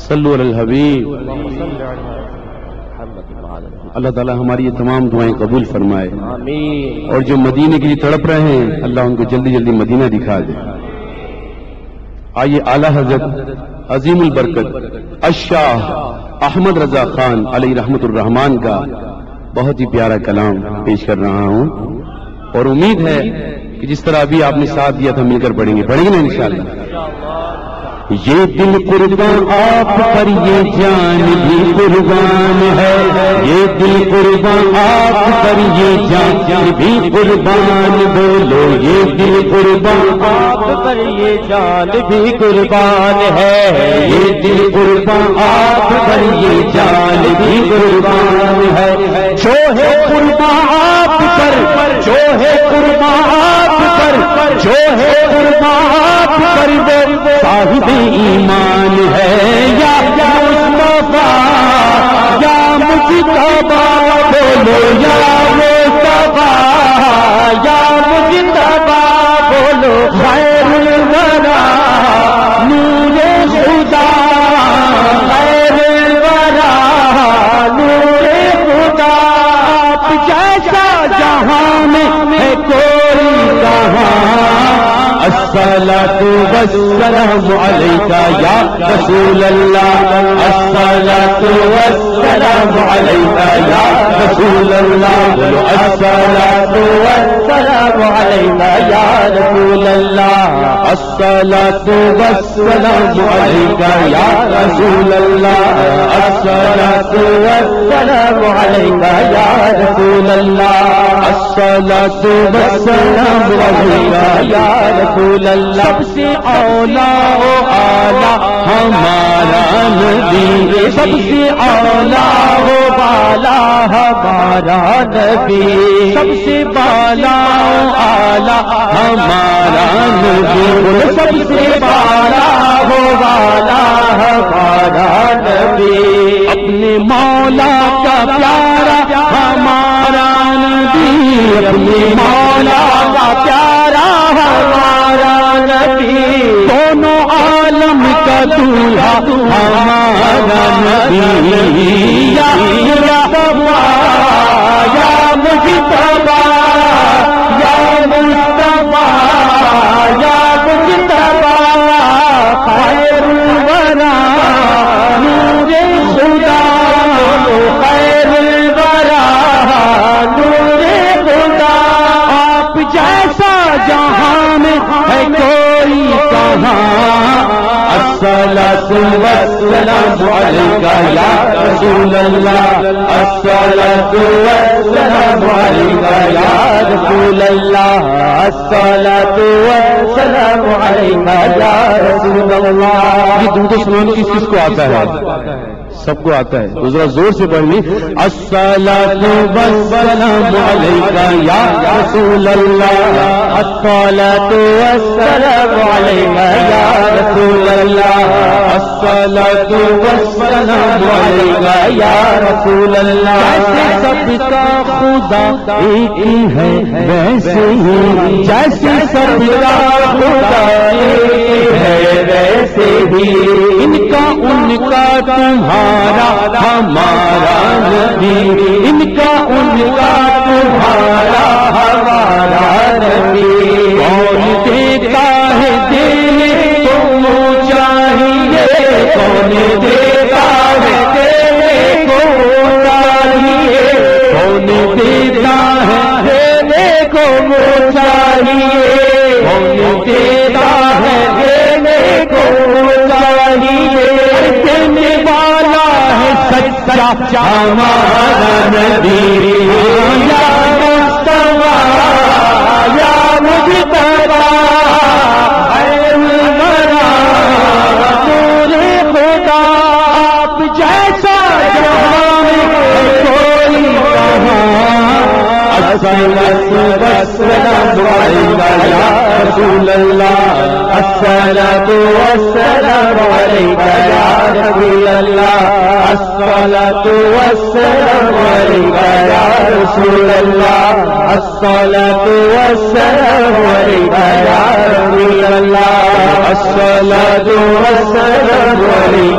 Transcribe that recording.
صلو علی الحبیب. اللہ تعالیٰ ہماری یہ تمام دعائیں قبول فرمائے. آمین. اور جو مدینے کے لیے تڑپ رہے ہیں اللہ ان کو جلدی جلدی مدینہ دکھا دے. آئیے اعلیٰ حضرت عظیم البرکت الشاہ احمد رضا خان علیہ رحمت الرحمان کا بہت ہی پیارا کلام پیش کر رہا ہوں، اور امید ہے کہ جس طرح ابھی آپ نے ساتھ دیا تھا مل کر پڑھیں گے نا انشاءاللہ. یہ دل قربان آپ پر یہ جان بھی قربان ہے، یہ دل قربان آپ پر یہ جان بھی قربان. بولو یہ دل قربان آپ پر یہ جان بھی قربان ہے، یہ دل قربان آپ پر یہ جان بھی قربان ہے. جو ہے قربان آپ پر، جو ہے قربان آپ پر، جو ہے قربان آپ پر وہ صاحب ایمان ہے. یا مصطفیٰ یا مجتبیٰ، بولو یا مصطفیٰ یا مجتبیٰ، بولو خیر الورا نور خدا، خیر الورا نور خدا. آپ جیسا جہاں میں ہے کوئی کہاں. الصلاۃ والسلام علیکہ یا رسول اللہ، الصلاۃ والسلام علیکہ یا رسول اللہ. الصلاۃ والسلام علیکہ یا رسول اللہ، الصلاۃ والسلام علیکہ یا رسول اللہ، الصلاۃ والسلام علیکہ یا رسول اللہ، الصلاۃ والسلام علیکہ یا رسول اللہ. سب سے اولیٰ و اعلیٰ ہمارا نبی، سب سے اولیٰ و اعلیٰ ہمارا نبی، سب سے بالا و اعلیٰ ہمارا نبی، سب سے بالا و اعلیٰ ہمارا نبی. اپنے مولا کا پیارا ہمارا نبی، اپنے مولا کا پیارا ہمارا نبی، دونوں عالم کا دولہا ہمارا نبی. یا مصطفیٰ یا مجتبیٰ، یا مصطفیٰ یا مجتبیٰ، خیر الورا نور خدا، خیر الورا نور خدا. آپ جیسا جہاں میں ہے کوئی کہاں. الصلاۃ والسلام علیکہ یا رسول اللہ، الصلاۃ والسلام علیکہ یا رسول اللہ، الصلاۃ والسلام علیکہ یا رسول اللہ. یہ درود و سلام کس کو آتا ہے؟ سب کو آتا ہے، تو ذرا زور سے پڑھ لیں. الصلاۃ والسلام علیکہ یا رسول اللہ، الصلاۃ والسلام علیکہ یا رسول اللہ، الصلاۃ والسلام علیکہ یا رسول اللہ. جیسے سب کا خدا ایک ہی ہے ویسے ہی، جیسے سب کا خدا ایک ہے ویسے ہی، ان کا ان کا تمہارا ہمارا نبی، ان کا ان کا تمہارا ہمارا نبی. کون دیتا ہے دینے کو چاہیے، کون دیتا ہے دینے کو چاہیے، کون دیتا ہے دینے کو چاہیے، کون دیتا ہے دینے کو چاہیے. دینے والا ہے سچا ہمارا نبی. یا مصطفیٰ یا مجتبیٰ، خیر الورا نور خدا. آپ جیسا جہاں میں کوئی کہاں. الصلاۃ والسلام علیکہ یا رسول اللہ، الصلاۃ والسلام علیکہ یا رسول اللہ، الصلاۃ والسلام علیکہ یا رسول اللہ، الصلاۃ والسلام علیکہ یا رسول اللہ، الصلاۃ والسلام علیکہ